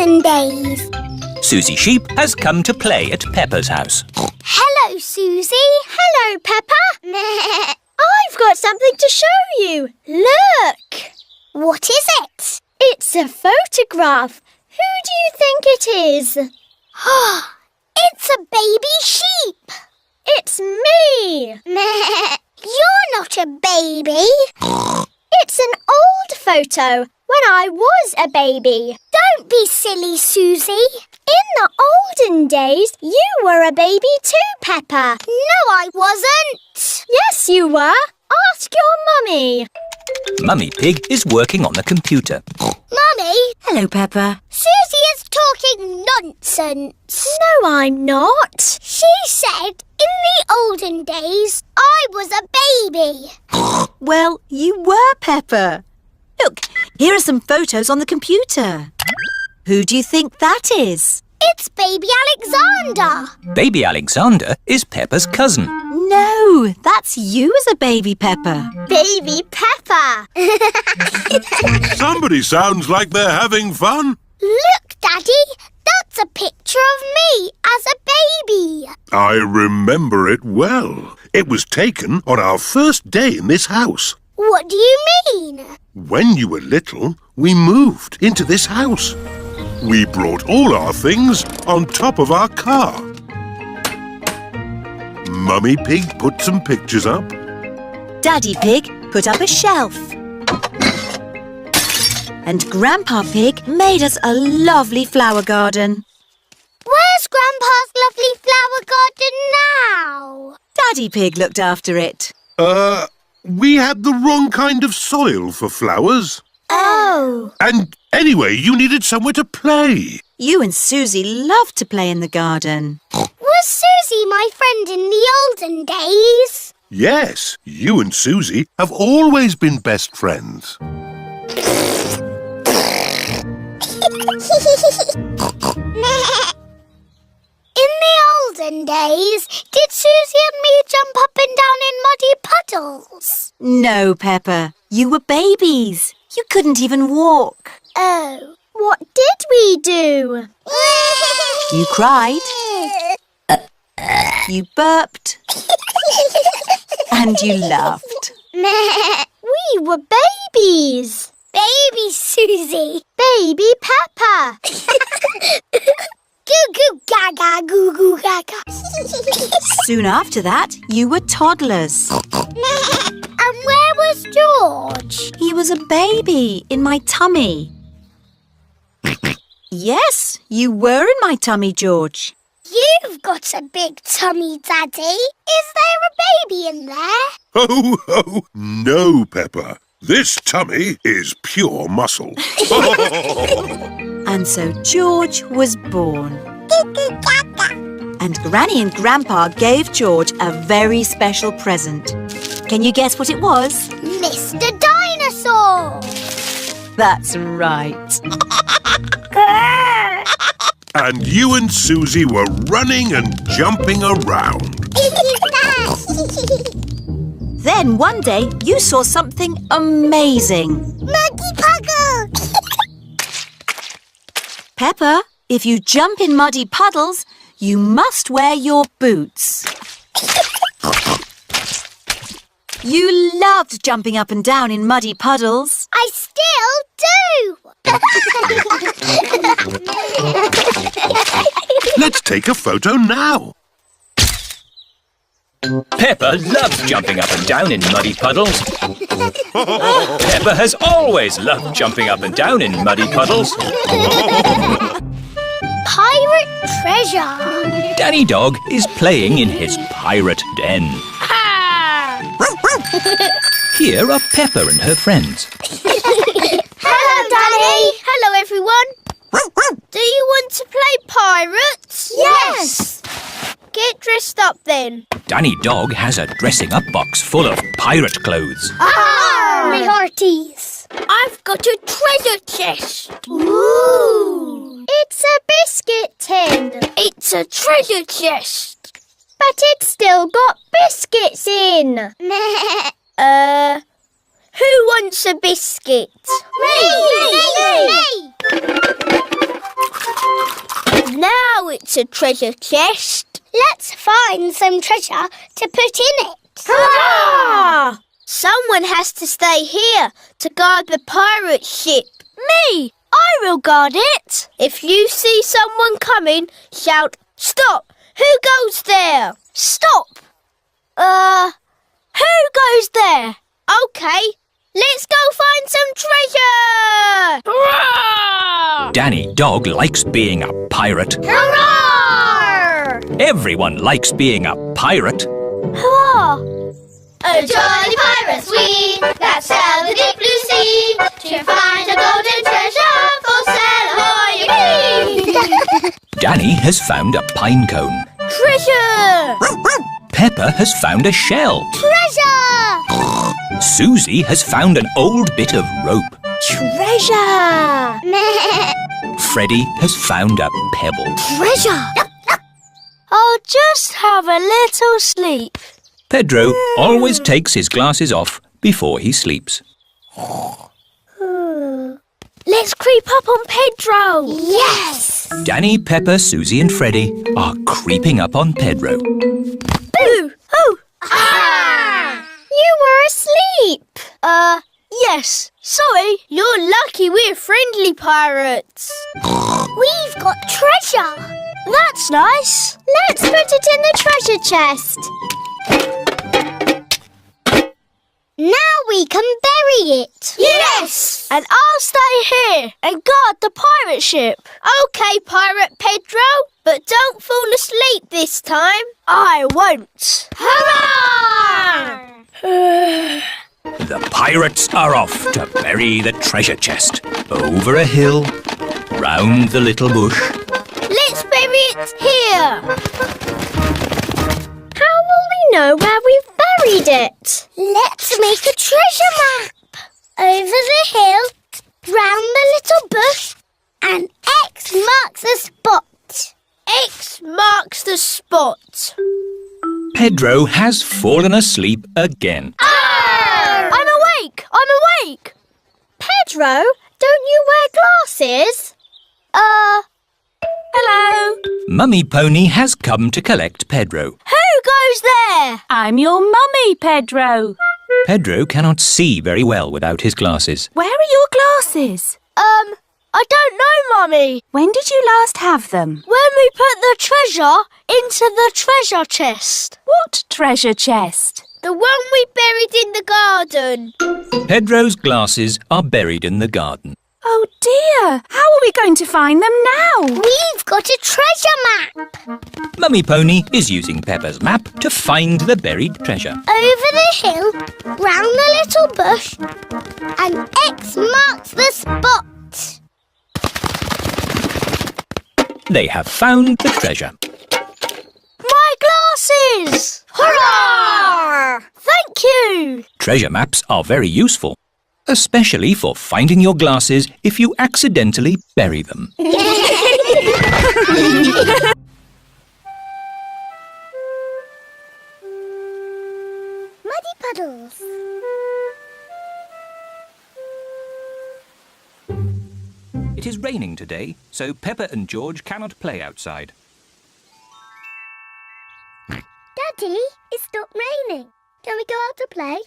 olden days. Susie Sheep has come to play at Peppa's house. Hello, Susie. Hello, Peppa. I've got something to show you. Look! What is it? It's a photograph. Who do you think it is? It's a baby sheep. It's me. You're not a baby. It's an old photo when I was a baby. Don't be silly, Susie. In the olden days, you were a baby too, Peppa. No, I wasn't. Yes, you were. Ask your mummy. Mummy Pig is working on the computer. Mummy, Hello, Peppa. Susie is talking nonsense. No, I'm not. She said in the olden days I was a baby. Well, you were, Peppa. Look, here are some photos on the computer. Who do you think that is? It's baby Alexander. Baby Alexander is Peppa's cousin. No, that's you as a baby, Peppa. Baby Peppa. Somebody sounds like they're having fun. Look, Daddy, that's a picture of me as a baby. I remember it well. It was taken on our first day in this house. What do you mean? When you were little, we moved into this house. We brought all our things on top of our car. Mummy Pig put some pictures up. Daddy Pig put up a shelf. And Grandpa Pig made us a lovely flower garden. Where's Grandpa's lovely flower garden now? Daddy Pig looked after it. We had the wrong kind of soil for flowers. Oh. And anyway, you needed somewhere to play. You and Susie loved to play in the garden. Was Susie my friend in the olden days? Yes, you and Susie have always been best friends. In the olden days, did Susie and me jump up and down in muddy puddles? No, Peppa. You were babies. You couldn't even walk. Oh. What did we do? You cried. You burped. And you laughed. We were babies. Baby Susie. Baby Peppa. Goo goo gaga, goo goo gaga. Soon after that, you were toddlers. And where was George? He was a baby in my tummy. Yes, you were in my tummy, George. You've got a big tummy, Daddy. Is there a baby in there? Ho, ho! No, Peppa. This tummy is pure muscle. And so George was born. And Granny and Grandpa gave George a very special present. Can you guess what it was? Mr. Dinosaur. That's right. And you and Susie were running and jumping around. Then one day you saw something amazing. Muggy Puggle. Peppa, if you jump in muddy puddles, you must wear your boots. You loved jumping up and down in muddy puddles. I still do. Let's take a photo now. Peppa loves jumping up and down in muddy puddles. Peppa has always loved jumping up and down in muddy puddles. Pirate treasure. Danny Dog is playing in his pirate den. Here are Peppa and her friends. Hello, Danny. Hello, everyone. Do you want to play pirates? Yes. Get dressed up then. Danny Dog has a dressing up box full of pirate clothes. Me hearties. I've got a treasure chest. Ooh. It's a biscuit tin. It's a treasure chest. But it's still got biscuits in. Who wants a biscuit? Me. needs a treasure chest. Let's find some treasure to put in it. Hurrah! Someone has to stay here to guard the pirate ship. Me! I will guard it. If you see someone coming, shout, "Stop! Who goes there?" Stop! Who goes there? Okay, let's go find some treasure! Hurrah! Danny Dog likes being a pirate. Hurrah! Everyone likes being a pirate. Hurrah! A jolly pirates we, that sail the deep blue sea, to find a golden treasure, for sail ahoy! Danny has found a pine cone. Treasure! Peppa has found a shell. Treasure! Susie has found an old bit of rope. Treasure! Freddie has found a pebble. Treasure! I'll just have a little sleep. Pedro always takes his glasses off before he sleeps. Let's creep up on Pedro. Yes! Danny, Peppa, Susie and Freddie are creeping up on Pedro. Boo! Oh! Ah! You were asleep. Yes. Sorry. You're lucky we're friendly pirates. We've got treasure. That's nice. Let's put it in the treasure chest. Now we can bury it. Yes! And I'll stay here and guard the pirate ship. OK, Pirate Pedro, but don't fall asleep this time. I won't. Hurrah! The pirates are off to bury the treasure chest. Over a hill, round the little bush. Let's bury it here. How will we know where we've buried it? Let's make a treasure map. Over the hill, round the little bush, and X marks the spot. X marks the spot. Pedro has fallen asleep again. I'm awake! I'm awake! Pedro, don't you wear glasses? Hello? Mummy Pony has come to collect Pedro. Who goes there? I'm your mummy, Pedro. Pedro cannot see very well without his glasses. Where are your glasses? I don't know, Mummy. When did you last have them? When we put the treasure into the treasure chest. What treasure chest? The one we buried in the garden. Pedro's glasses are buried in the garden. Oh dear, how are we going to find them now? We've got a treasure map. Mummy Pony is using Peppa's map to find the buried treasure. Over the hill, round the little bush, and X marks the spot. They have found the treasure. My glasses! Hurrah! Thank you! Treasure maps are very useful, especially for finding your glasses if you accidentally bury them. Muddy puddles. It is raining today, so Peppa and George cannot play outside. Daddy, it stopped raining. Can we go out to play?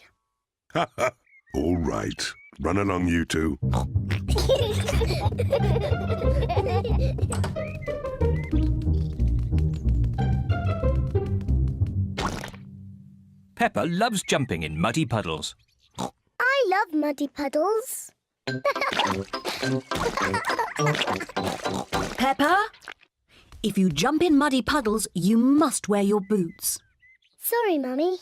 All right. Run along, you two. Peppa loves jumping in muddy puddles. I love muddy puddles. Peppa, if you jump in muddy puddles, you must wear your boots. Sorry, Mummy.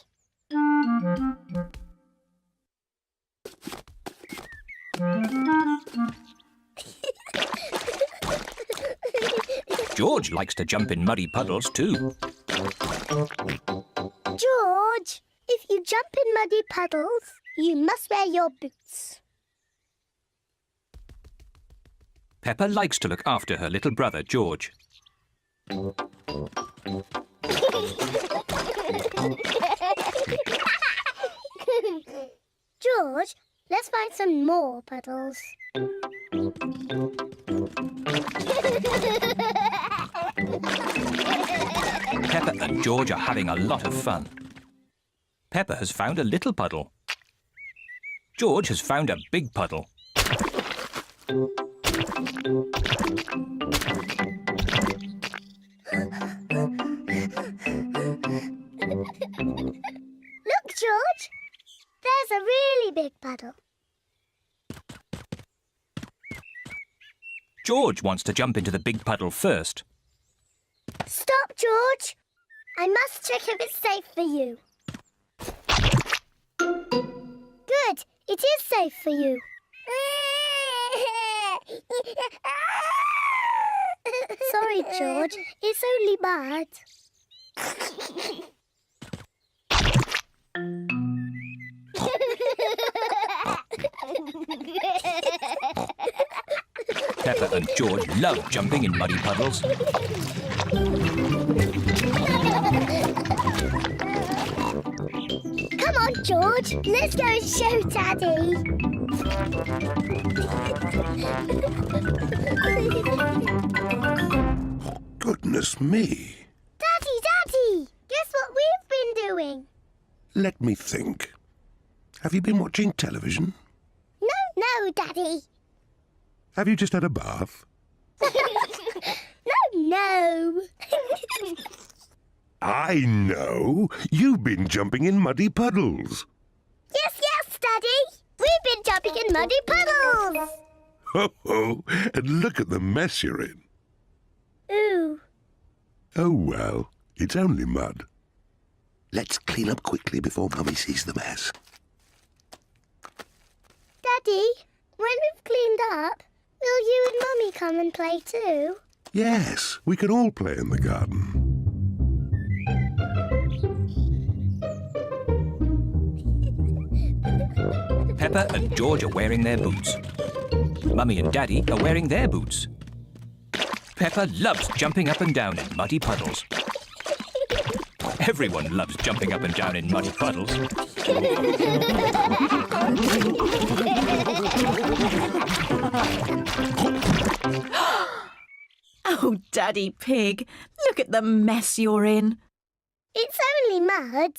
George likes to jump in muddy puddles too. George, if you jump in muddy puddles, you must wear your boots. Peppa likes to look after her little brother, George. George, let's find some more puddles. and George are having a lot of fun. Peppa has found a little puddle. George has found a big puddle. Look, George. There's a really big puddle. George wants to jump into the big puddle first. Stop, George. I must check if it's safe for you. Good. It is safe for you. Sorry, George. It's only mud. Peppa and George love jumping in muddy puddles. Come on, George. Let's go and show Daddy. Goodness me. Daddy! Guess what we've been doing? Let me think. Have you been watching television? No, Daddy. Have you just had a bath? No. I know. You've been jumping in muddy puddles. Yes, Daddy. We've been jumping in muddy puddles. Ho ho! And look at the mess you're in. Ooh. Oh well, it's only mud. Let's clean up quickly before Mummy sees the mess. Daddy, when we've cleaned up, will you and Mummy come and play too? Yes, we can all play in the garden. Peppa and George are wearing their boots. Mummy and Daddy are wearing their boots. Peppa loves jumping up and down in muddy puddles. Everyone loves jumping up and down in muddy puddles. Oh, Daddy Pig, look at the mess you're in. It's only mud.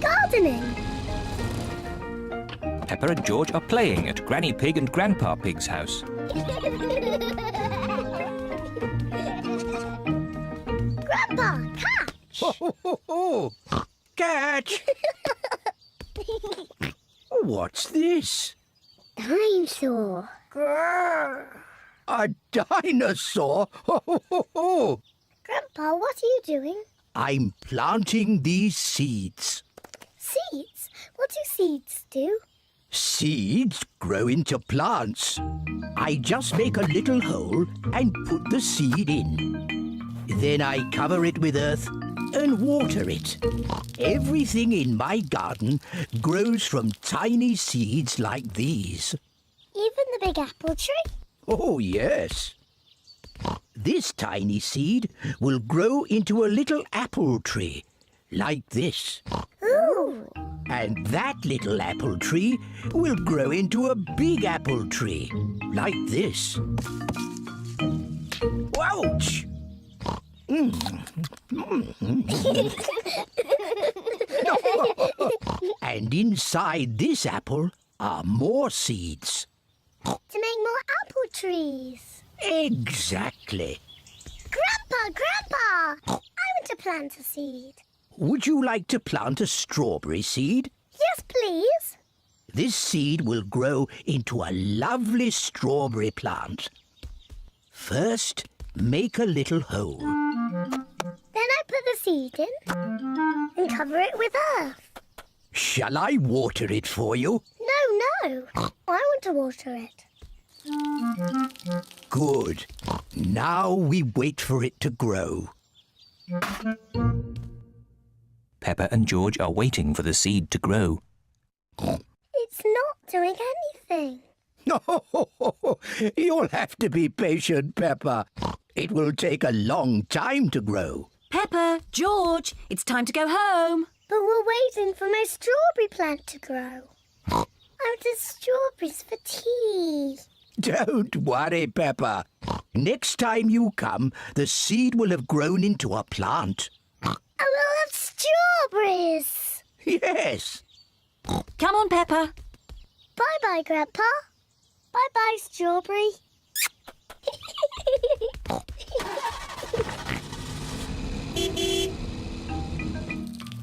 Gardening. Peppa and George are playing at Granny Pig and Grandpa Pig's house. Grandpa, catch! Catch! What's this? Dinosaur. A dinosaur? Grandpa, what are you doing? I'm planting these seeds. Seeds? What do seeds do? Seeds grow into plants. I just make a little hole and put the seed in. Then I cover it with earth and water it. Everything in my garden grows from tiny seeds like these. Even the big apple tree? Oh, yes. This tiny seed will grow into a little apple tree, like this. Ooh! And that little apple tree will grow into a big apple tree, like this. Ouch! And inside this apple are more seeds. To make more apple trees. Exactly. Grandpa! I want to plant a seed. Would you like to plant a strawberry seed? Yes, please. This seed will grow into a lovely strawberry plant. First, make a little hole. Then I put the seed in and cover it with earth. Shall I water it for you? No. I want to water it. Good. Now we wait for it to grow. Peppa and George are waiting for the seed to grow. It's not doing anything. You'll have to be patient, Peppa. It will take a long time to grow. Peppa, George, it's time to go home. But we're waiting for my strawberry plant to grow. I wanted strawberries for tea. Don't worry, Peppa. Next time you come, the seed will have grown into a plant. I will have strawberries. Yes. Come on, Peppa. Bye-bye, Grandpa. Bye-bye, strawberry.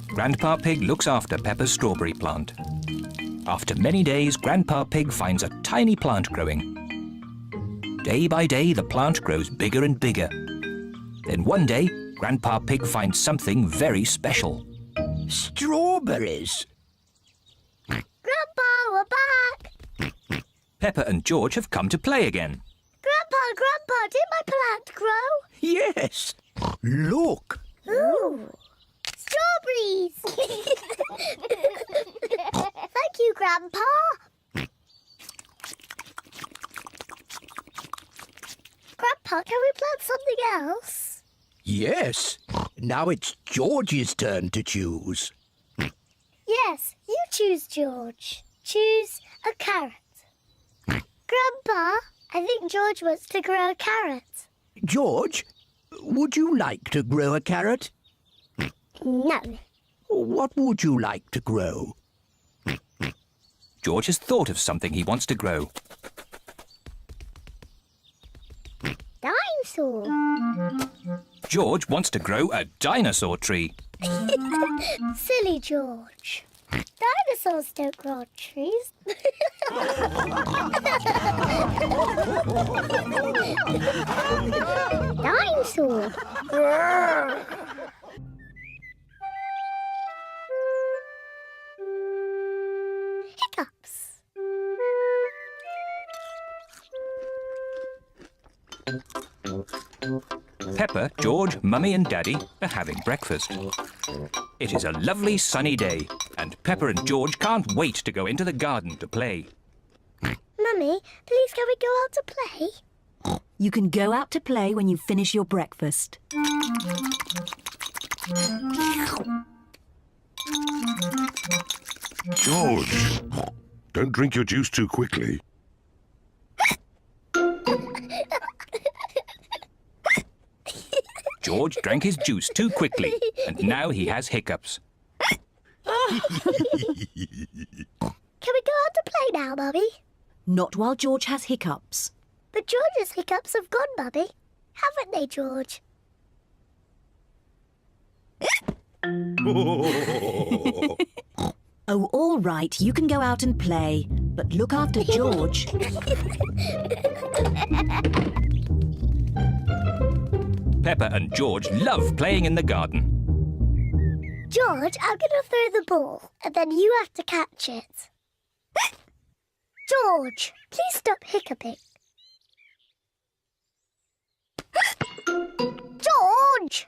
Grandpa Pig looks after Peppa's strawberry plant. After many days, Grandpa Pig finds a tiny plant growing. Day by day, the plant grows bigger and bigger. Then one day, Grandpa Pig finds something very special. Strawberries. Grandpa, we're back. Peppa and George have come to play again. Grandpa, did my plant grow? Yes. Look. Ooh, strawberries. Thank you, Grandpa. Grandpa, can we plant something else? Yes. Now it's George's turn to choose. Yes, you choose, George. Choose a carrot. Grandpa, I think George wants to grow a carrot. George, would you like to grow a carrot? No. What would you like to grow? George has thought of something he wants to grow. Dinosaur. George wants to grow a dinosaur tree. Silly George. Dinosaurs don't grow on trees. Dinosaur. Hiccups. Peppa, George, Mummy and Daddy are having breakfast. It is a lovely sunny day, and Peppa and George can't wait to go into the garden to play. Mummy, please can we go out to play? You can go out to play when you finish your breakfast. George, don't drink your juice too quickly. George drank his juice too quickly, and now he has hiccups. Can we go out to play now, Mummy? Not while George has hiccups. But George's hiccups have gone, Mummy. Haven't they, George? Oh, all right, you can go out and play, but look after George. Peppa and George love playing in the garden. George, I'm going to throw the ball, and then you have to catch it. George, please stop hiccuping. George!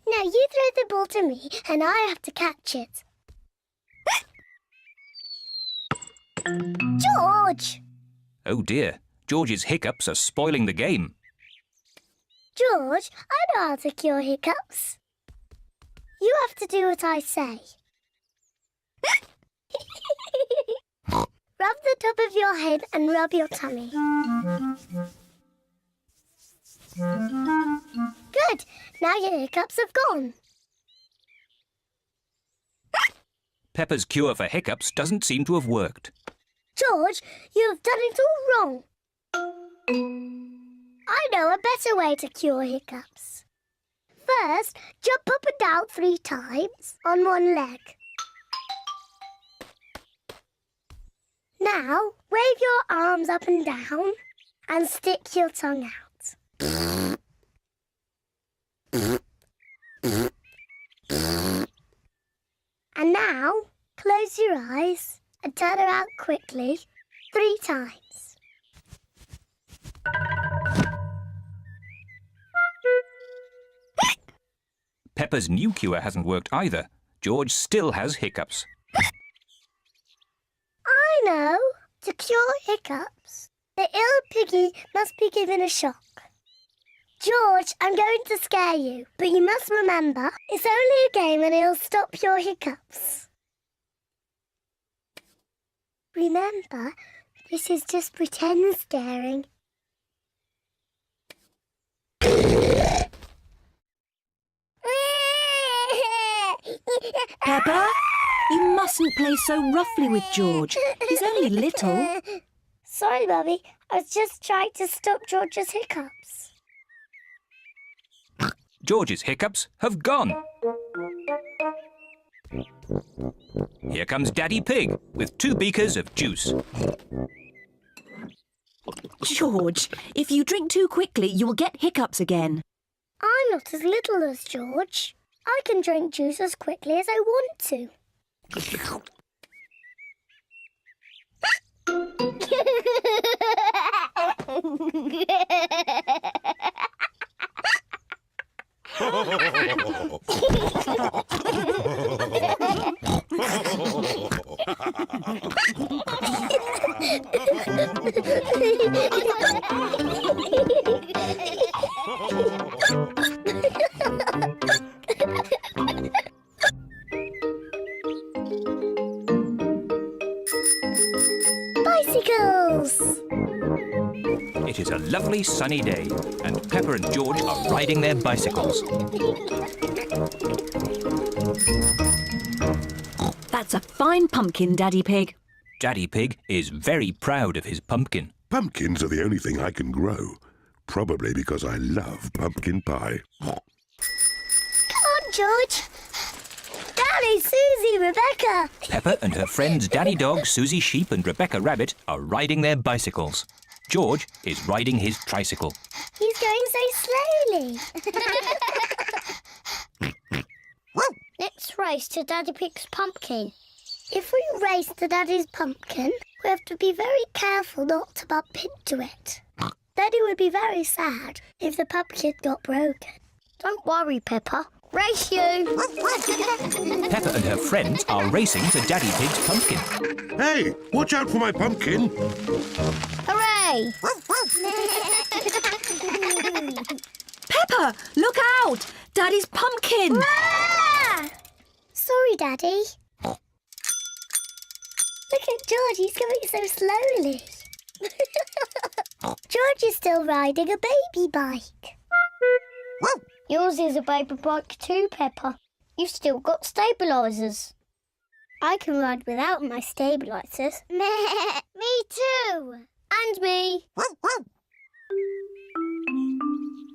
Now you throw the ball to me, and I have to catch it. George! Oh dear, George's hiccups are spoiling the game. George, I know how to cure hiccups. You have to do what I say. Rub the top of your head and rub your tummy. Good. Now your hiccups have gone. Peppa's cure for hiccups doesn't seem to have worked. George, you have done it all wrong. I know a better way to cure hiccups. First, jump up and down 3 times on one leg. Now, wave your arms up and down and stick your tongue out. And now, close your eyes and turn around quickly 3 times. Peppa's new cure hasn't worked either. George still has hiccups. I know. To cure hiccups, the ill piggy must be given a shock. George, I'm going to scare you, but you must remember, it's only a game and it'll stop your hiccups. Remember, this is just pretend scaring. Peppa, you mustn't play so roughly with George. He's only little. Sorry, Mummy. I was just trying to stop George's hiccups. George's hiccups have gone. Here comes Daddy Pig with 2 beakers of juice. George, if you drink too quickly, you will get hiccups again. I'm not as little as George. I can drink juice as quickly as I want to. Bicycles! It is a lovely sunny day, and Peppa and George are riding their bicycles. That's a fine pumpkin, Daddy Pig. Daddy Pig is very proud of his pumpkin. Pumpkins are the only thing I can grow. Probably because I love pumpkin pie. Come on, George! Daddy, Susie, Rebecca! Peppa and her friends Danny Dog, Susie Sheep and Rebecca Rabbit are riding their bicycles. George is riding his tricycle. He's going so slowly. Let's race to Daddy Pig's pumpkin. If we race to Daddy's pumpkin, we have to be very careful not to bump into it. Daddy would be very sad if the pumpkin got broken. Don't worry, Peppa. Race you! Peppa and her friends are racing to Daddy Pig's pumpkin. Hey, watch out for my pumpkin! Hooray! Peppa, look out! Daddy's pumpkin! Ah! Sorry, Daddy. Look at George, he's going so slowly. George is still riding a baby bike. Yours is a baby bike too, Peppa. You've still got stabilisers. I can ride without my stabilisers. Me too. And me.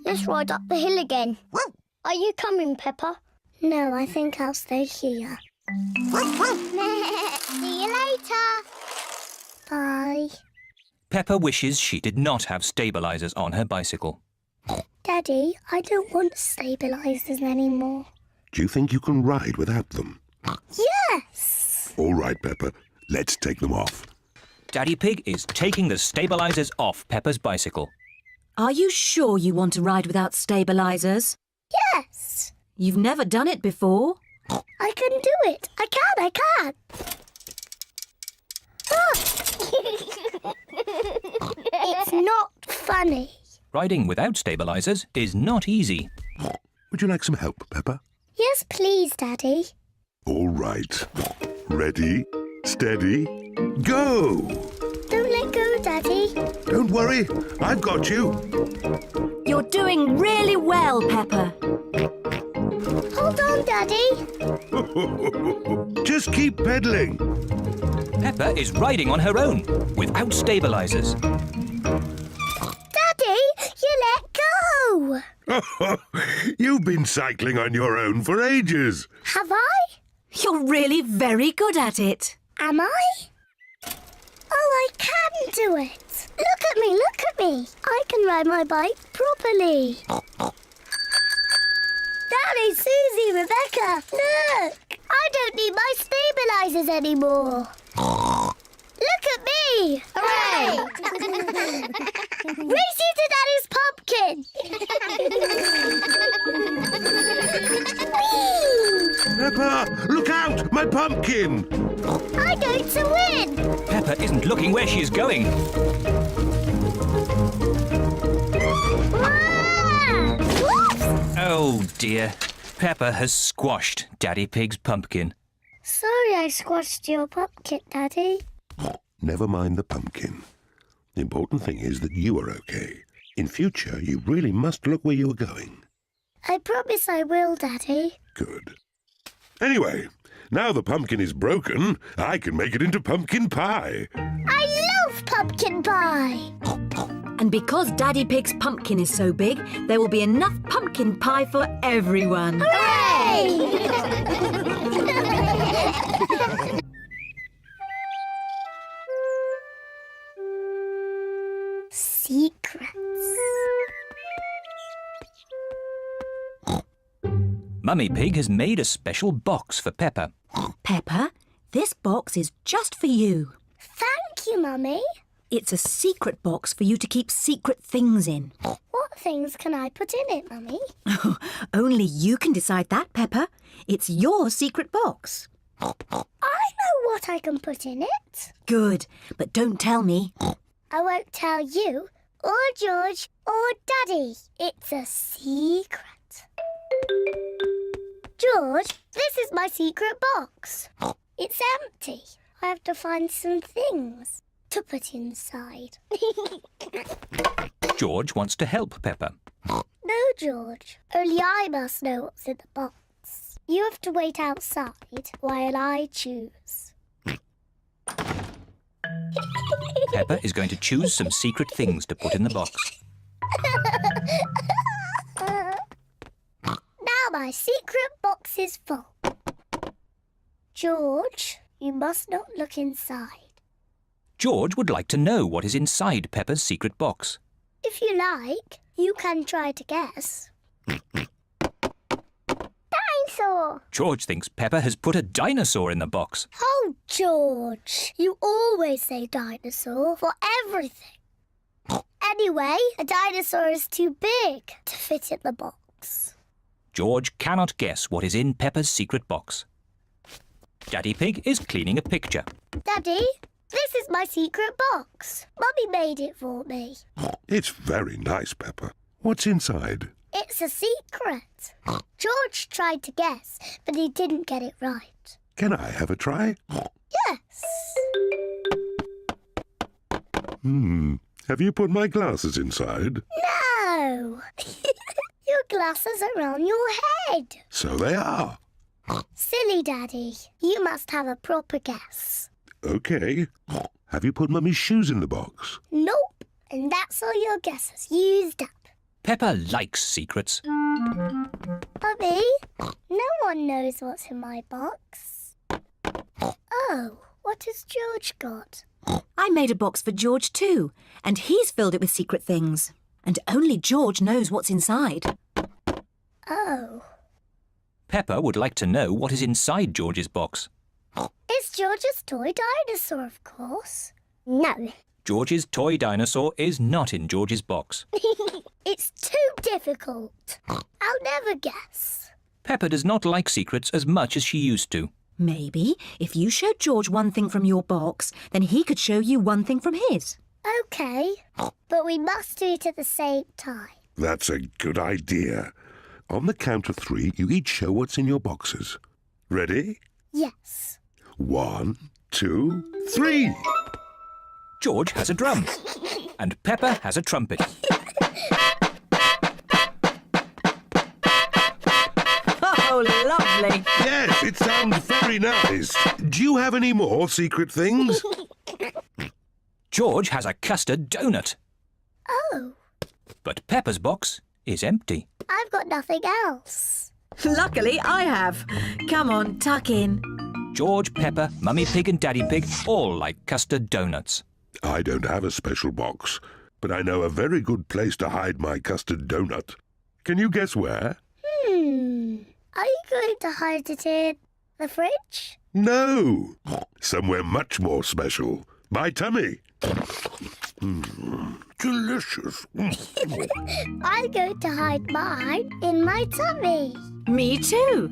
Let's ride up the hill again. Are you coming, Peppa? No, I think I'll stay here. See you later. Bye. Peppa wishes she did not have stabilisers on her bicycle. Daddy, I don't want stabilisers anymore. Do you think you can ride without them? Yes! All right, Peppa. Let's take them off. Daddy Pig is taking the stabilisers off Peppa's bicycle. Are you sure you want to ride without stabilisers? Yes! You've never done it before. I can do it. I can. Ah! It's not funny. Riding without stabilisers is not easy. Would you like some help, Peppa? Yes, please, Daddy. All right. Ready, steady, go! Don't let go, Daddy. Don't worry, I've got you. You're doing really well, Peppa. Hold on, Daddy. Just keep pedaling. Peppa is riding on her own, without stabilisers. Daddy, you let go. You've been cycling on your own for ages. Have I? You're really very good at it. Am I? Oh, I can do it. Look at me, look at me. I can ride my bike properly. Daddy, Susie, Rebecca, look. I don't need my stabilisers anymore. Look at me. Hooray! Race you to Daddy's pumpkin. Peppa, look out! My pumpkin! I'm going to win. Peppa isn't looking where she is going. Wow! Oh dear, Peppa has squashed Daddy Pig's pumpkin. Sorry I squashed your pumpkin, Daddy. Never mind the pumpkin. The important thing is that you are okay. In future, you really must look where you are going. I promise I will, Daddy. Good. Anyway, now the pumpkin is broken, I can make it into pumpkin pie. I love pumpkin pie! And because Daddy Pig's pumpkin is so big, there will be enough pumpkin pie for everyone. Hooray! Secrets. Mummy Pig has made a special box for Peppa. Peppa, this box is just for you. Thank you, Mummy. It's a secret box for you to keep secret things in. What things can I put in it, Mummy? Only you can decide that, Peppa. It's your secret box. I know what I can put in it. Good, but don't tell me. I won't tell you, or George, or Daddy. It's a secret. George, this is my secret box. It's empty. I have to find some things to put inside. George wants to help Peppa. No, George. Only I must know what's in the box. You have to wait outside while I choose. Peppa is going to choose some secret things to put in the box. Now my secret box is full. George, you must not look inside. George would like to know what is inside Peppa's secret box. If you like, you can try to guess. Dinosaur! George thinks Peppa has put a dinosaur in the box. Oh, George, you always say dinosaur for everything. Anyway, a dinosaur is too big to fit in the box. George cannot guess what is in Peppa's secret box. Daddy Pig is cleaning a picture. Daddy, this is my secret box. Mummy made it for me. It's very nice, Peppa. What's inside? It's a secret. George tried to guess, but he didn't get it right. Can I have a try? Yes. Have you put my glasses inside? No. Your glasses are on your head. So they are. Silly Daddy. You must have a proper guess. Okay. Have you put Mummy's shoes in the box? Nope. And that's all your guesses used up. Peppa likes secrets. Mummy, no one knows what's in my box. Oh, what has George got? I made a box for George too, and he's filled it with secret things. And only George knows what's inside. Oh. Peppa would like to know what is inside George's box. It's George's toy dinosaur, of course. No. George's toy dinosaur is not in George's box. It's too difficult. I'll never guess. Peppa does not like secrets as much as she used to. Maybe if you showed George one thing from your box, then he could show you one thing from his. OK, but we must do it at the same time. That's a good idea. On the count of 3, you each show what's in your boxes. Ready? Yes. 1, 2, 3. George has a drum, and Peppa has a trumpet. Oh, lovely. Yes, it sounds very nice. Do you have any more secret things? George has a custard donut, Oh, but Peppa's box is empty. I've got nothing else. Luckily, I have. Come on, tuck in. George, Peppa, Mummy Pig and Daddy Pig all like custard donuts. I don't have a special box, but I know a very good place to hide my custard donut. Can you guess where? Are you going to hide it in the fridge? No, somewhere much more special. My tummy. Delicious. I'm going to hide mine in my tummy. Me too.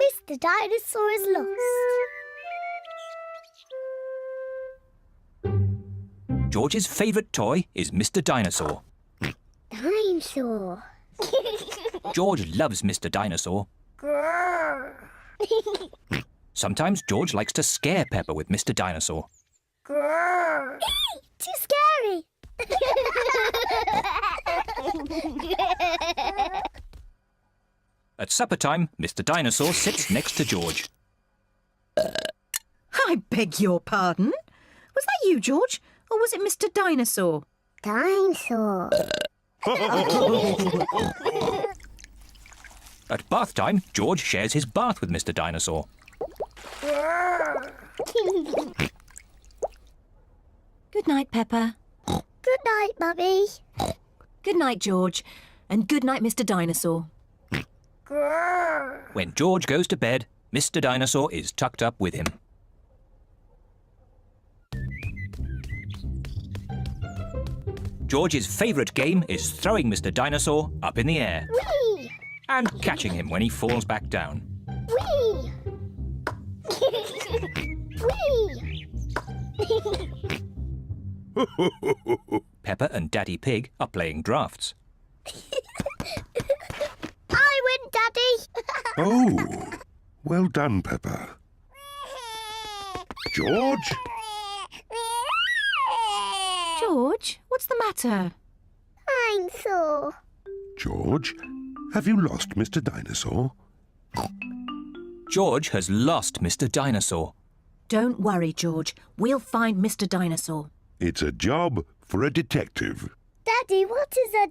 Mr. Dinosaur is lost. George's favourite toy is Mr. Dinosaur. Dinosaur. George loves Mr. Dinosaur. Sometimes George likes to scare Peppa with Mr. Dinosaur. Too scary. At supper time, Mr. Dinosaur sits next to George. I beg your pardon? Was that you, George? Or was it Mr. Dinosaur? Dinosaur. At bath time, George shares his bath with Mr. Dinosaur. Good night, Peppa. Good night, Mummy. Good night, George. And good night, Mr. Dinosaur. When George goes to bed, Mr. Dinosaur is tucked up with him. George's favourite game is throwing Mr. Dinosaur up in the air Whee! and catching him when he falls back down. Whee! Whee! Peppa and Daddy Pig are playing drafts. I win, Daddy. Oh, well done, Peppa. George? George, what's the matter? I'm sore. George, have you lost Mr. Dinosaur? George has lost Mr. Dinosaur. Don't worry, George. We'll find Mr. Dinosaur. It's a job for a detective. Daddy, what is a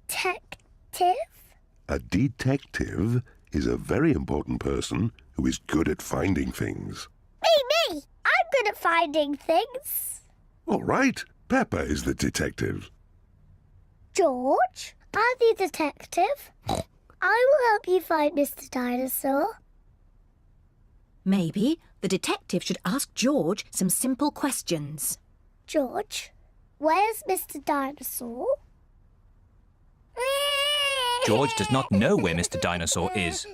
detective? A detective is a very important person who is good at finding things. Me! I'm good at finding things. All right, Peppa is the detective. George, I'm the detective. I will help you find Mr. Dinosaur. Maybe the detective should ask George some simple questions. George, where's Mr. Dinosaur? George does not know where Mr. Dinosaur is.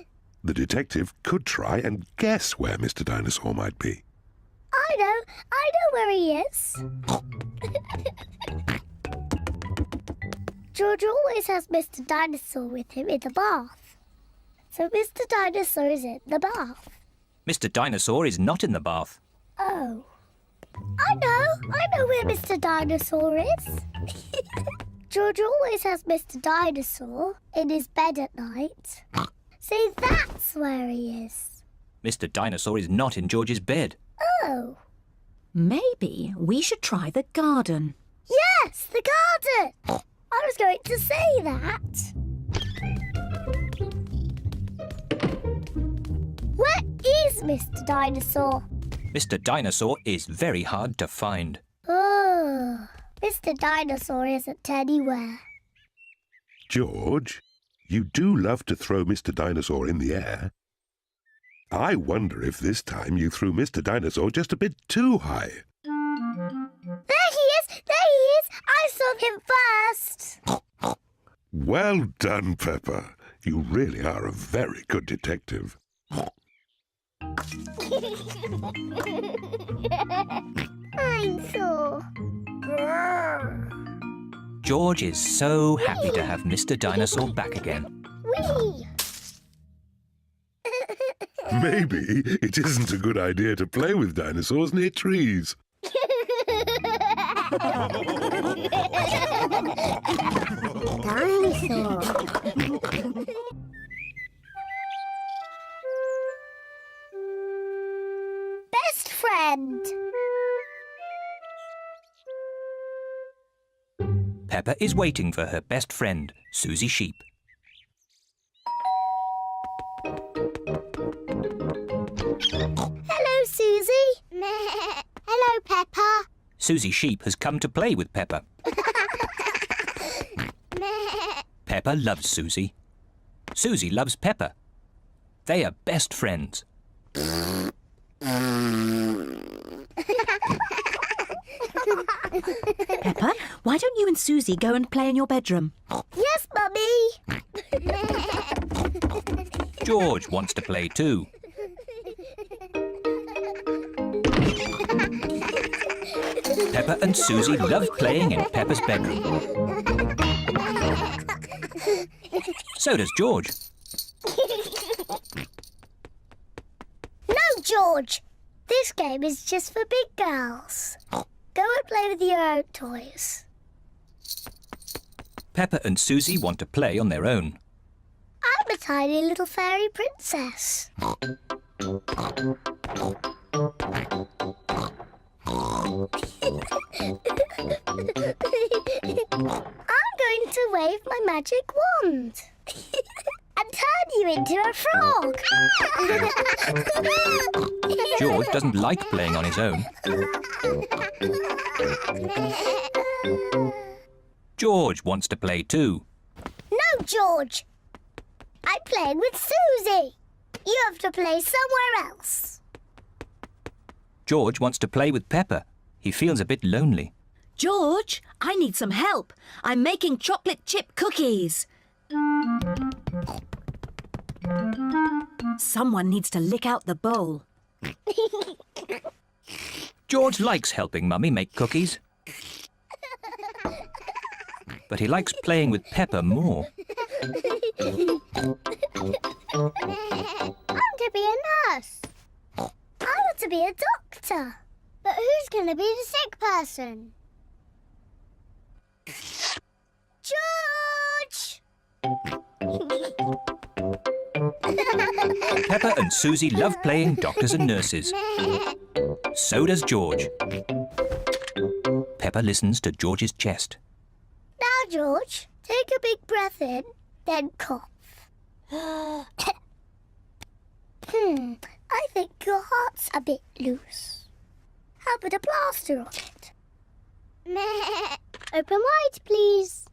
The detective could try and guess where Mr. Dinosaur might be. I know where he is. George always has Mr. Dinosaur with him in the bath. So Mr. Dinosaur is in the bath. Mr. Dinosaur is not in the bath. Oh. I know where Mr. Dinosaur is. George always has Mr. Dinosaur in his bed at night. See, that's where he is. Mr. Dinosaur is not in George's bed. Oh. Maybe we should try the garden. Yes, the garden. I was going to say that. Where is Mr. Dinosaur? Mr. Dinosaur is very hard to find. Oh, Mr. Dinosaur isn't anywhere. George, you do love to throw Mr. Dinosaur in the air. I wonder if this time you threw Mr. Dinosaur just a bit too high. There he is! There he is! I saw him first! Well done, Peppa. You really are a very good detective. I'm sore. George is so happy to have Mr. Dinosaur back again. Whee! Maybe it isn't a good idea to play with dinosaurs near trees. Dinosaur. Best friend. Peppa is waiting for her best friend, Susie Sheep. Hello, Susie. Hello, Peppa. Susie Sheep has come to play with Peppa. Peppa loves Susie. Susie loves Peppa. They are best friends. Peppa, why don't you and Susie go and play in your bedroom? Yes, Mummy. George wants to play too. Peppa and Susie love playing in Peppa's bedroom. So does George. No, George! This game is just for big girls. Go and play with your own toys. Peppa and Susie want to play on their own. I'm a tiny little fairy princess. I'm going to wave my magic wand and turn you into a frog. George doesn't like playing on his own. George wants to play too. No, George. I'm playing with Susie. You have to play somewhere else. George wants to play with Peppa. He feels a bit lonely. George, I need some help. I'm making chocolate chip cookies. Someone needs to lick out the bowl. George likes helping Mummy make cookies. But he likes playing with Peppa more. I want to be a nurse. I want to be a doctor. But who's going to be the sick person? George! Peppa and Susie love playing doctors and nurses. So does George. Peppa listens to George's chest. Now, George, take a big breath in, then cough. I think your heart's a bit loose. How about a plaster on it? Open wide, please.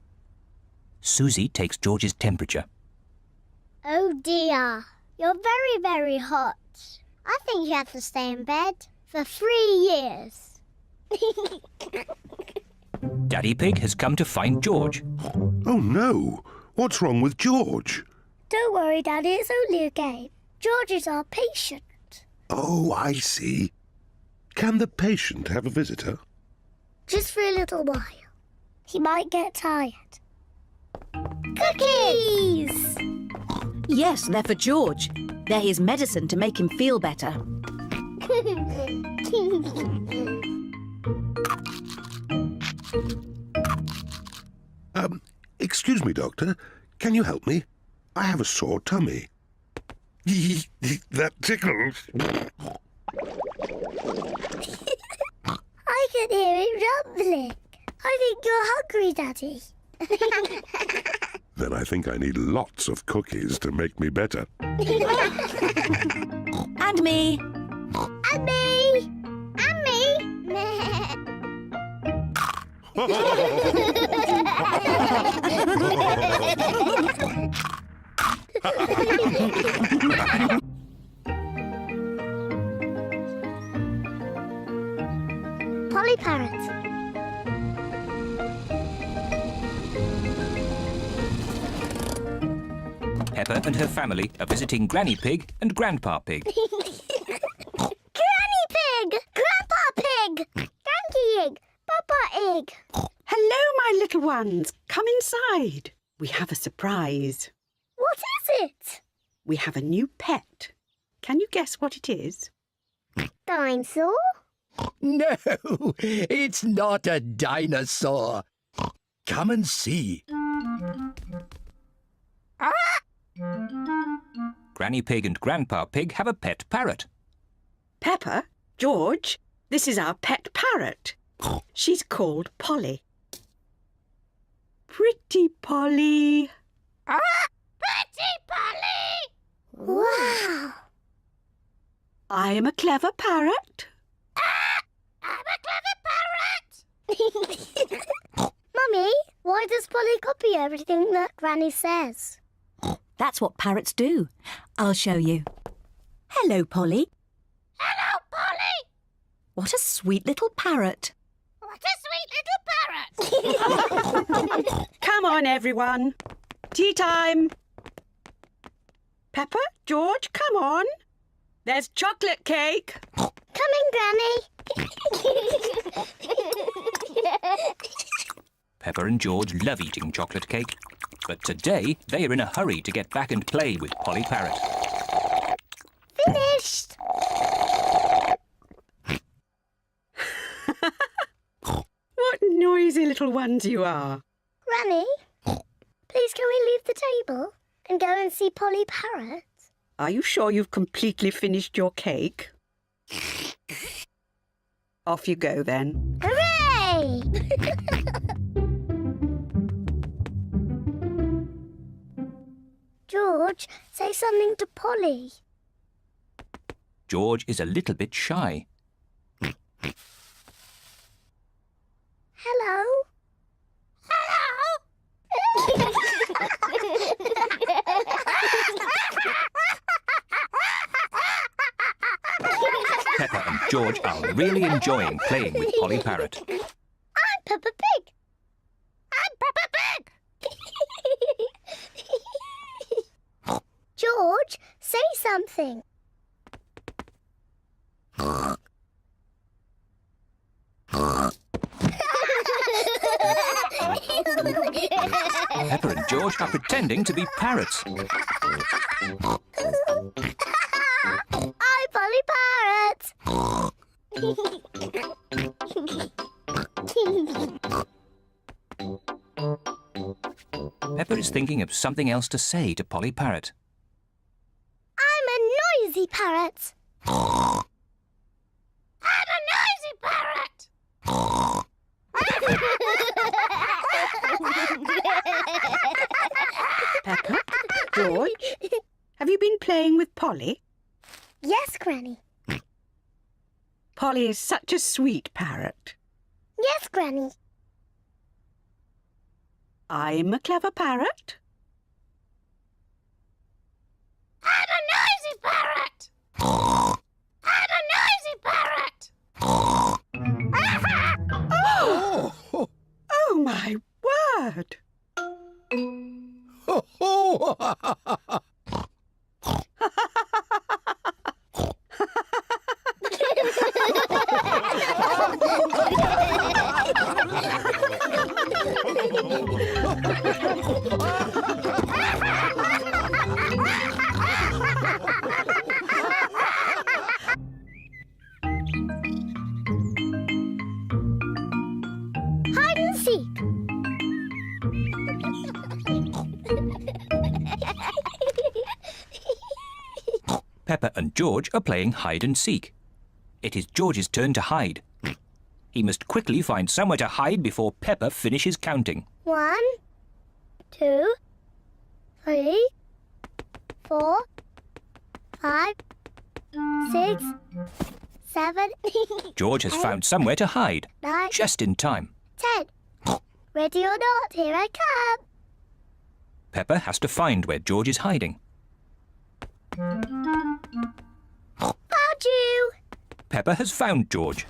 Susie takes George's temperature. Oh dear, you're very, very hot. I think you have to stay in bed for 3 years. Daddy Pig has come to find George. Oh no! What's wrong with George? Don't worry, Daddy, it's only a game. George is our patient. Oh, I see. Can the patient have a visitor? Just for a little while. He might get tired. Cookies! Yes, they're for George. They're his medicine to make him feel better. Excuse me, Doctor. Can you help me? I have a sore tummy. That tickles. I can hear it rumbling. I think you're hungry, Daddy. Then I think I need lots of cookies to make me better. And me. And me! And me! Polly Parrot. Peppa and her family are visiting Granny Pig and Grandpa Pig. Granny Pig! Grandpa Pig! Granky Egg! Papa Egg! Hello, my little ones. Come inside. We have a surprise. What is it? We have a new pet. Can you guess what it is? Dinosaur? No, it's not a dinosaur. Come and see. Granny Pig and Grandpa Pig have a pet parrot. Peppa, George, this is our pet parrot. She's called Polly. Pretty Polly. Pretty Polly! Wow! I am a clever parrot. I'm a clever parrot! Mummy, why does Polly copy everything that Granny says? That's what parrots do. I'll show you. Hello, Polly. Hello, Polly! What a sweet little parrot. What a sweet little parrot! Come on, everyone. Tea time. Peppa, George, come on. There's chocolate cake. Coming, Granny! Peppa and George love eating chocolate cake, but today they are in a hurry to get back and play with Polly Parrot. Finished! What noisy little ones you are. Granny, please can we leave the table and go and see Polly Parrot? Are you sure you've completely finished your cake? Off you go then. Hooray! George, say something to Polly. George is a little bit shy. Hello? Peppa and George are really enjoying playing with Polly Parrot. I'm Peppa Pig. I'm Peppa Pig. George, say something. Peppa and George are pretending to be parrots. I'm Polly Parrot. Peppa is thinking of something else to say to Polly Parrot. I'm a noisy parrot. I'm a noisy parrot. Peppa, George, have you been playing with Polly? Yes, Granny. Polly is such a sweet parrot. Yes, Granny. I'm a clever parrot. I'm a noisy parrot. I'm a noisy parrot. Oh, my word! Hide and seek. Peppa and George are playing hide and seek. It is George's turn to hide. He must quickly find somewhere to hide before Peppa finishes counting. 1, 2, 3, 4, 5, 6, 7, George has found somewhere to hide, 9, just in time. 10. Ready or not, here I come. Peppa has to find where George is hiding. Found you. Peppa has found George.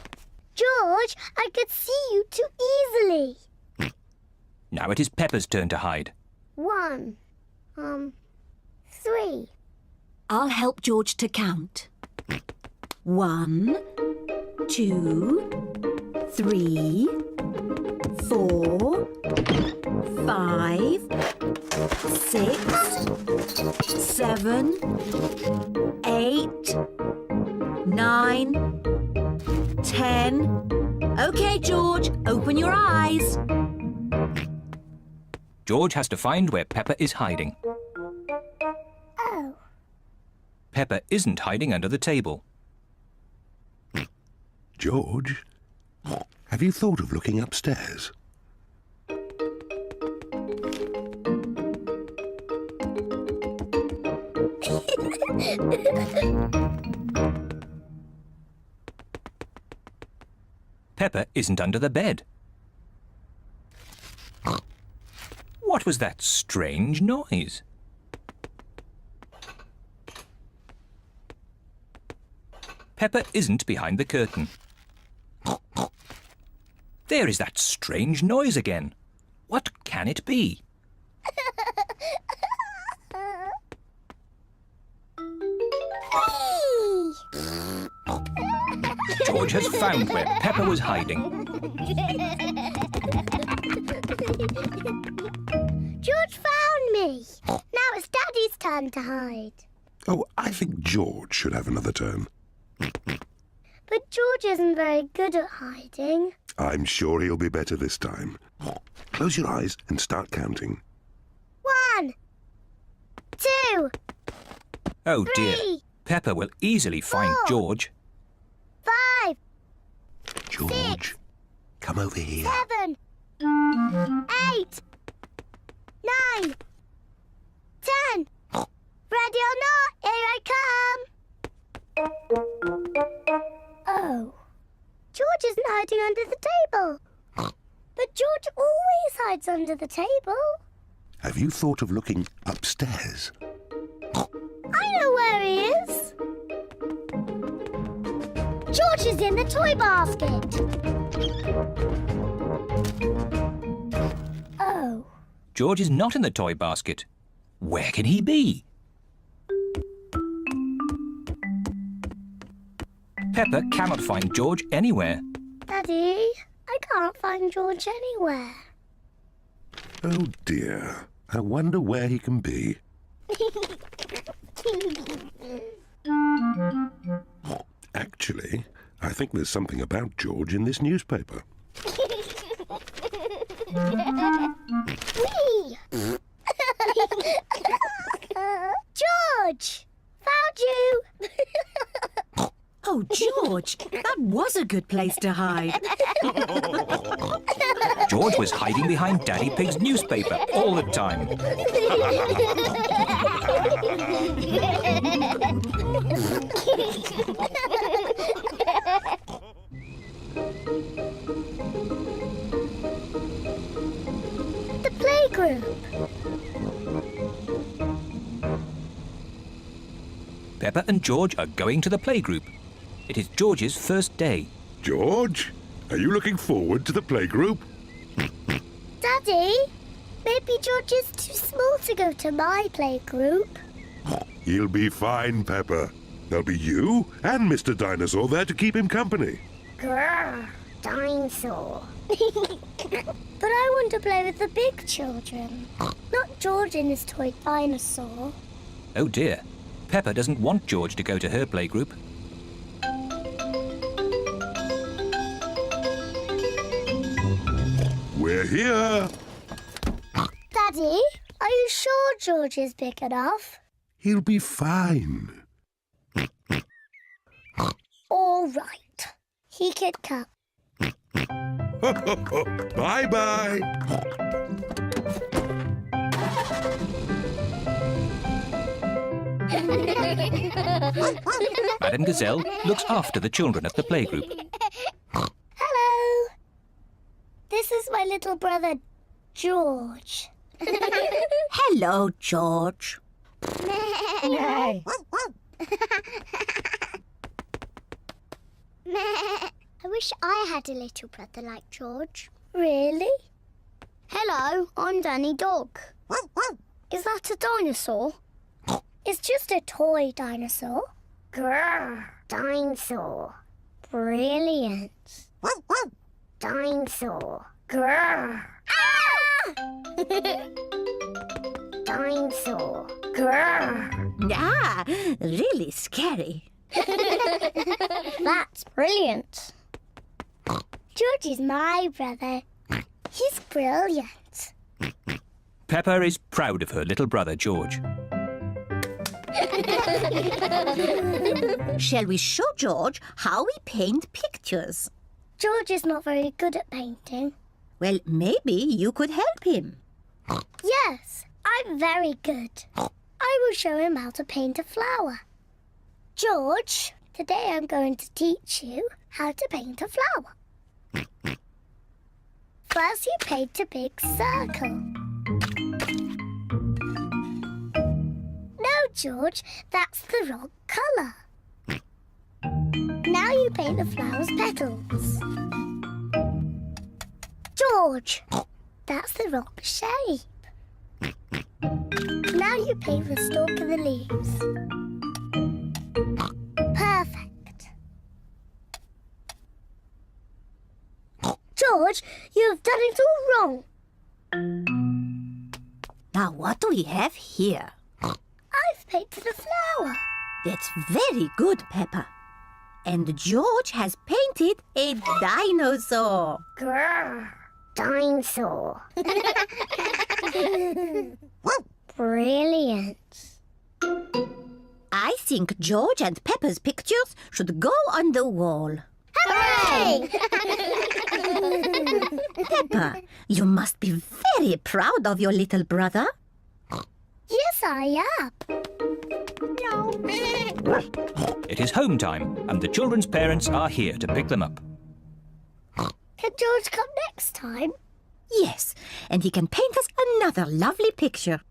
George, I could see you too easily. Now it is Peppa's turn to hide. 1, 3. I'll help George to count. 1, 2, 3, 4, 5, 6, 7, 8, 9, 10. OK, George, open your eyes. George has to find where Peppa is hiding. Oh. Peppa isn't hiding under the table. George, have you thought of looking upstairs? Peppa isn't under the bed. What was that strange noise? Peppa isn't behind the curtain. There is that strange noise again. What can it be? George George has found where Peppa was hiding. George found me. Now it's Daddy's turn to hide. Oh, I think George should have another turn. But George isn't very good at hiding. I'm sure he'll be better this time. Close your eyes and start counting. 1, 2, Oh dear. 3, Peppa will easily find 4. George. 5, George, come over here. 7, 8, 9, 10. Ready or not, here I come. Oh, George isn't hiding under the table. But George always hides under the table. Have you thought of looking upstairs? I know where he is. George is in the toy basket. Oh, George is not in the toy basket. Where can he be? Peppa cannot find George anywhere. Daddy, I can't find George anywhere. Oh dear, I wonder where he can be. Actually, I think there's something about George in this newspaper. Whee! George! Found you! Oh, George, that was a good place to hide. George was hiding behind Daddy Pig's newspaper all the time. The playgroup. Peppa and George are going to the playgroup. It is George's first day. George, are you looking forward to the playgroup? Daddy, maybe George is too small to go to my playgroup. He'll be fine, Peppa. There'll be you and Mr. Dinosaur there to keep him company. Grrr, dinosaur. But I want to play with the big children, not George and his toy dinosaur. Oh dear. Peppa doesn't want George to go to her playgroup. We're here. Daddy, are you sure George is big enough? He'll be fine. All right. He could come. Bye-bye. Madame Gazelle looks after the children at the playgroup. Hello. This is my little brother, George. Hello, George. I wish I had a little brother like George. Really? Hello, I'm Danny Dog. Is that a dinosaur? It's just a toy dinosaur. Grrr, dinosaur. Brilliant. Dinosaur. Grrr. Ah! Dinosaur. Grrr. Ah, really scary. That's brilliant. George is my brother. He's brilliant. Peppa is proud of her little brother George. Shall we show George how we paint pictures? George is not very good at painting. Well, maybe you could help him. Yes, I'm very good. I will show him how to paint a flower. George, today I'm going to teach you how to paint a flower. First you paint a big circle. No, George, that's the wrong colour. Now you paint the flower's petals. George, that's the wrong shape. Now you paint the stalk and the leaves. Perfect. George. You've done it all wrong. Now what do we have here? I've painted a flower. That's very good, Peppa. And George has painted a dinosaur. Grrr. Dinosaur. Brilliant. I think George and Peppa's pictures should go on the wall. Hooray! Peppa, you must be very proud of your little brother. Yes, I am. It is home time, and the children's parents are here to pick them up. Can George come next time? Yes, and he can paint us another lovely picture.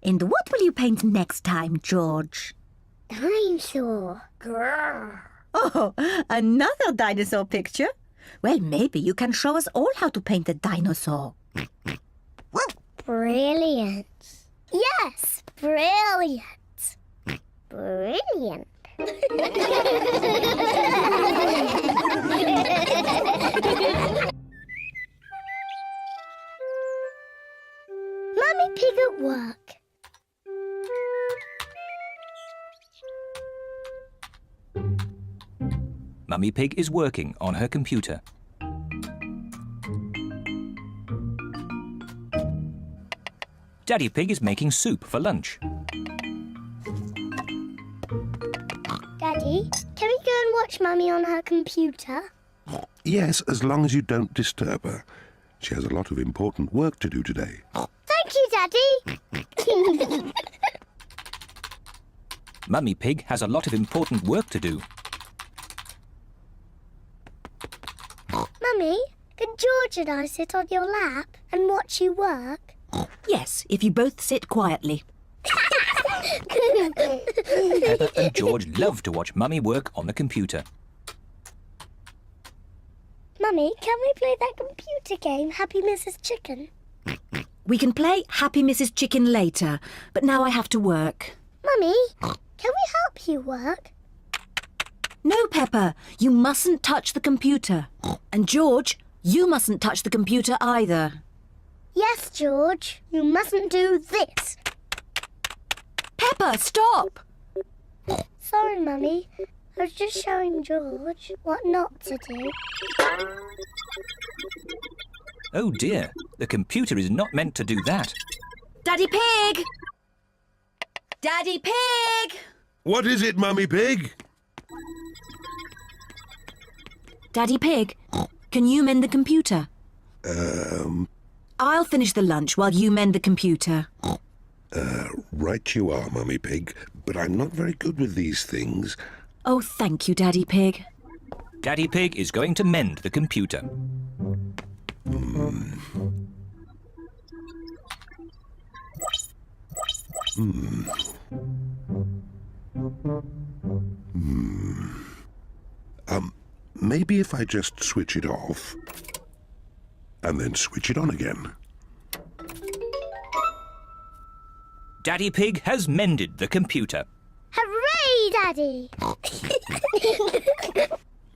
And what will you paint next time, George? Dinosaur. Grrr. Oh, another dinosaur picture? Well, maybe you can show us all how to paint a dinosaur. Brilliant. Yes, brilliant. Brilliant. Mummy Pig at work. Mummy Pig is working on her computer. Daddy Pig is making soup for lunch. Daddy, can we go and watch Mummy on her computer? Yes, as long as you don't disturb her. She has a lot of important work to do today. Thank you, Daddy. Mummy Pig has a lot of important work to do. Mummy, can George and I sit on your lap and watch you work? Yes, if you both sit quietly. Peppa and George love to watch Mummy work on the computer. Mummy, can we play that computer game, Happy Mrs. Chicken? We can play Happy Mrs. Chicken later, but now I have to work. Mummy, can we help you work? No, Peppa, you mustn't touch the computer. And George, you mustn't touch the computer either. Yes, George, you mustn't do this. Peppa, stop! Sorry, Mummy. I was just showing George what not to do. Oh dear, the computer is not meant to do that. Daddy Pig! Daddy Pig! What is it, Mummy Pig? Daddy Pig, can you mend the computer? I'll finish the lunch while you mend the computer. Right you are, Mummy Pig, but I'm not very good with these things. Oh, thank you, Daddy Pig. Daddy Pig is going to mend the computer. Maybe if I just switch it off and then switch it on again. Daddy Pig has mended the computer. Hooray, Daddy!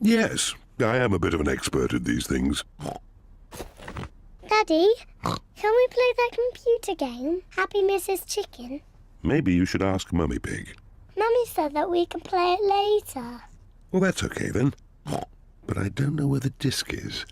Yes, I am a bit of an expert at these things. Daddy, can we play that computer game, Happy Mrs. Chicken? Maybe you should ask Mummy Pig. Mummy said that we can play it later. Well, that's okay then. But I don't know where the disc is.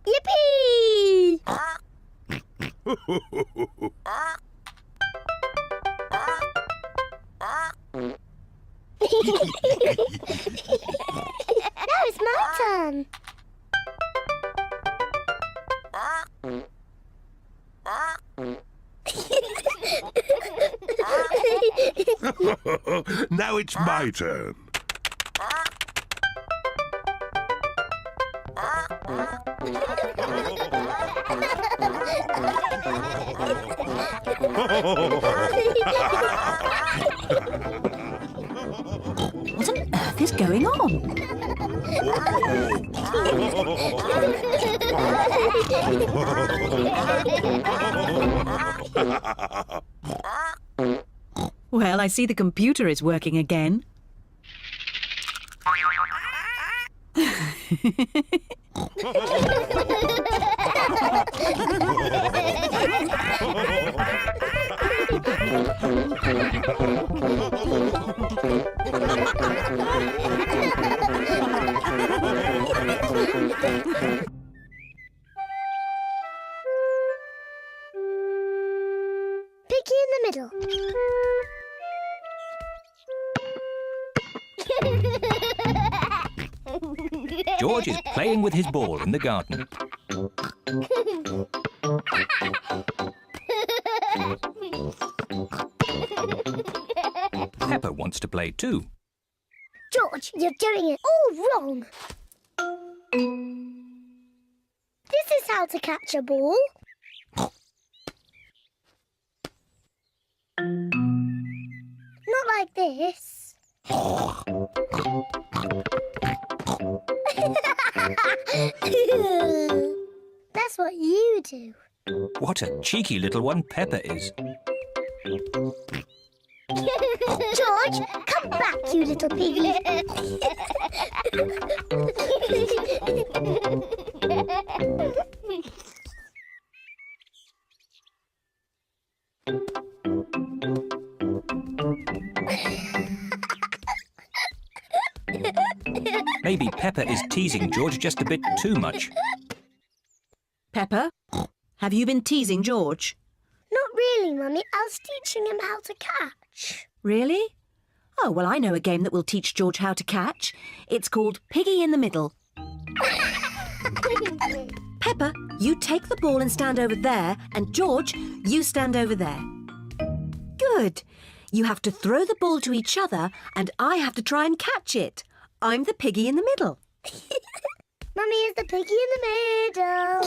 Yippee! Now it's my turn. Now it's my turn. What on earth is going on? Well, I see the computer is working again. Piggy in the middle. George is playing with his ball in the garden. Peppa wants to play too. George, you're doing it all wrong. This is how to catch a ball. Not like this. That's what you do. What a cheeky little one Peppa is. George, come back, you little piggy. Maybe Peppa is teasing George just a bit too much. Peppa, have you been teasing George? Not really, Mummy. I was teaching him how to catch. Really? Oh, well, I know a game that will teach George how to catch. It's called Piggy in the Middle. Peppa, you take the ball and stand over there, and George, you stand over there. Good. You have to throw the ball to each other, and I have to try and catch it. I'm the piggy in the middle. Mummy is the piggy in the middle.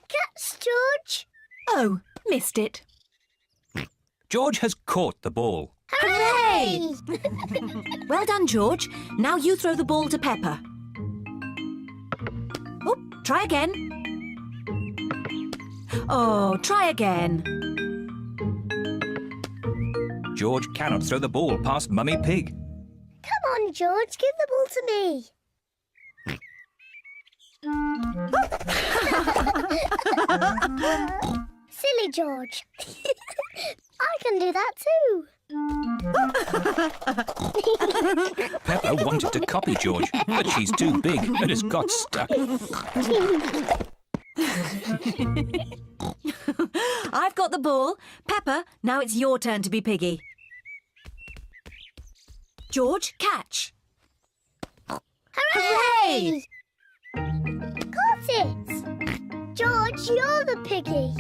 Catch, George. Oh, missed it. George has caught the ball. Hooray! Well done, George. Now you throw the ball to Peppa. Oh, try again. Oh, try again. George cannot throw the ball past Mummy Pig. Come on, George. Give the ball to me. Silly George. I can do that too. Peppa wanted to copy George, but she's too big and has got stuck. I've got the ball. Peppa, now it's your turn to be piggy. George, catch. Hooray! Got it. George, you're the piggy.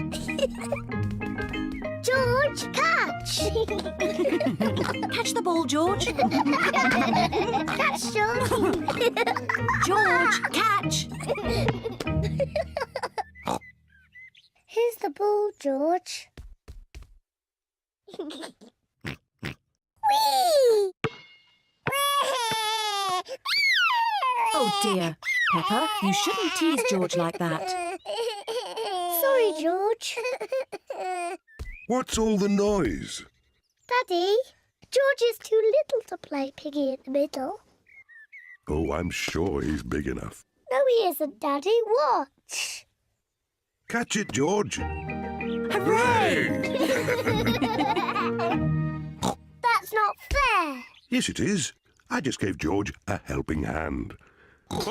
George, catch. Catch the ball, George. Catch, George. George, catch. Here's the ball, George. Whee! Oh dear. Peppa, you shouldn't tease George like that. Sorry, George. What's all the noise? Daddy, George is too little to play piggy in the middle. Oh, I'm sure he's big enough. No, he isn't, Daddy. Watch. Catch it, George. Hooray! That's not fair. Yes, it is. I just gave George a helping hand. Mummy,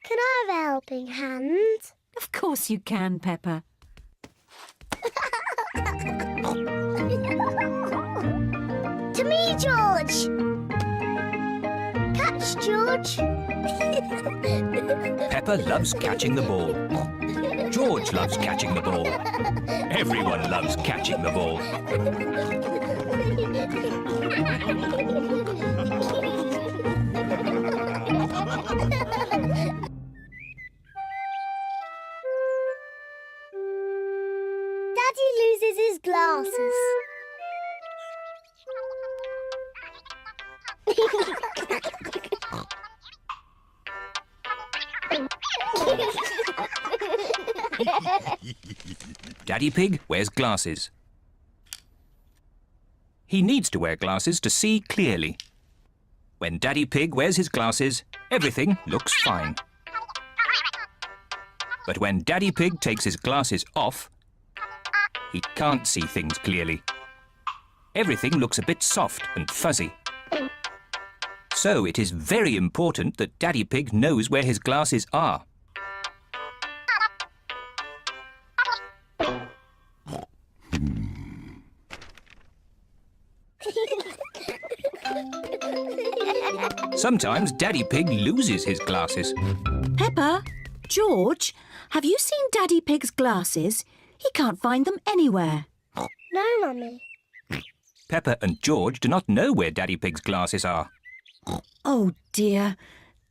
can I have a helping hand? Of course you can, Peppa. To me, George. Catch, George. Peppa loves catching the ball. George loves catching the ball. Everyone loves catching the ball. Daddy loses his glasses. Daddy Pig wears glasses. He needs to wear glasses to see clearly. When Daddy Pig wears his glasses, everything looks fine. But when Daddy Pig takes his glasses off, he can't see things clearly. Everything looks a bit soft and fuzzy. So it is very important that Daddy Pig knows where his glasses are. Sometimes Daddy Pig loses his glasses. Peppa, George, have you seen Daddy Pig's glasses? He can't find them anywhere. No, Mummy. Peppa and George do not know where Daddy Pig's glasses are. Oh dear,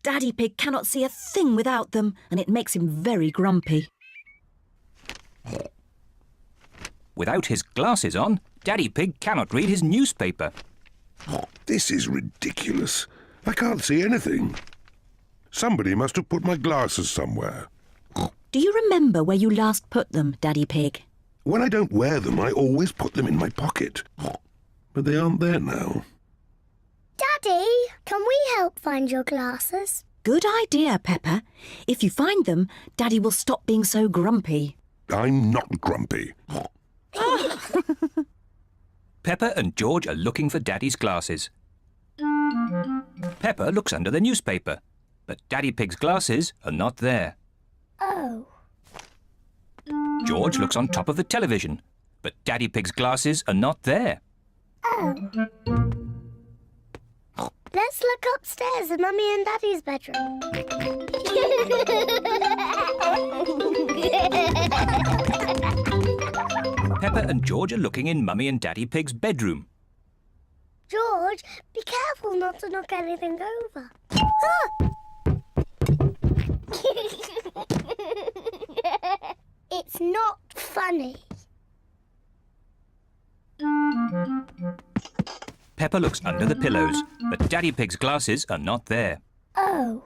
Daddy Pig cannot see a thing without them, and it makes him very grumpy. Without his glasses on, Daddy Pig cannot read his newspaper. This is ridiculous. I can't see anything. Somebody must have put my glasses somewhere. Do you remember where you last put them, Daddy Pig? When I don't wear them, I always put them in my pocket. But they aren't there now. Daddy, can we help find your glasses? Good idea, Peppa. If you find them, Daddy will stop being so grumpy. I'm not grumpy. Peppa and George are looking for Daddy's glasses. Peppa looks under the newspaper, but Daddy Pig's glasses are not there. Oh. George looks on top of the television, but Daddy Pig's glasses are not there. Oh. Let's look upstairs in Mummy and Daddy's bedroom. Peppa and George are looking in Mummy and Daddy Pig's bedroom. George, be careful not to knock anything over. Ah! It's not funny. Peppa looks under the pillows, but Daddy Pig's glasses are not there. Oh.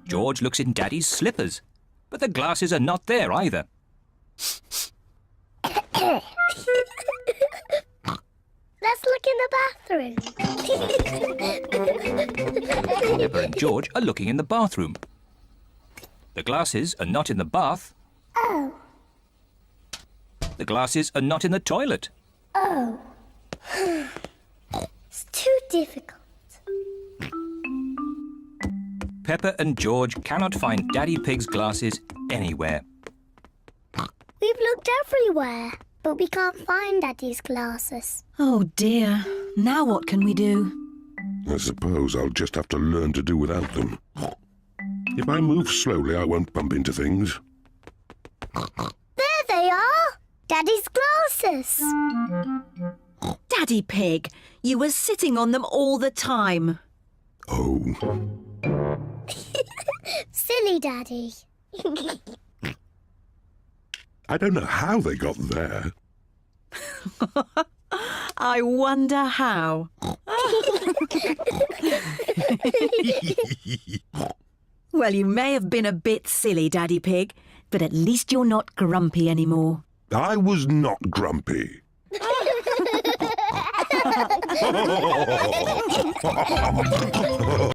George looks in Daddy's slippers, but the glasses are not there either. Let's look in the bathroom. Peppa and George are looking in the bathroom. The glasses are not in the bath. Oh. The glasses are not in the toilet. Oh. It's too difficult. Peppa and George cannot find Daddy Pig's glasses anywhere. We've looked everywhere, but we can't find Daddy's glasses. Oh dear, now what can we do? I suppose I'll just have to learn to do without them. If I move slowly, I won't bump into things. There they are! Daddy's glasses! Daddy Pig, you were sitting on them all the time. Oh. Silly Daddy. I don't know how they got there. I wonder how. Well, you may have been a bit silly, Daddy Pig, but at least you're not grumpy anymore. I was not grumpy.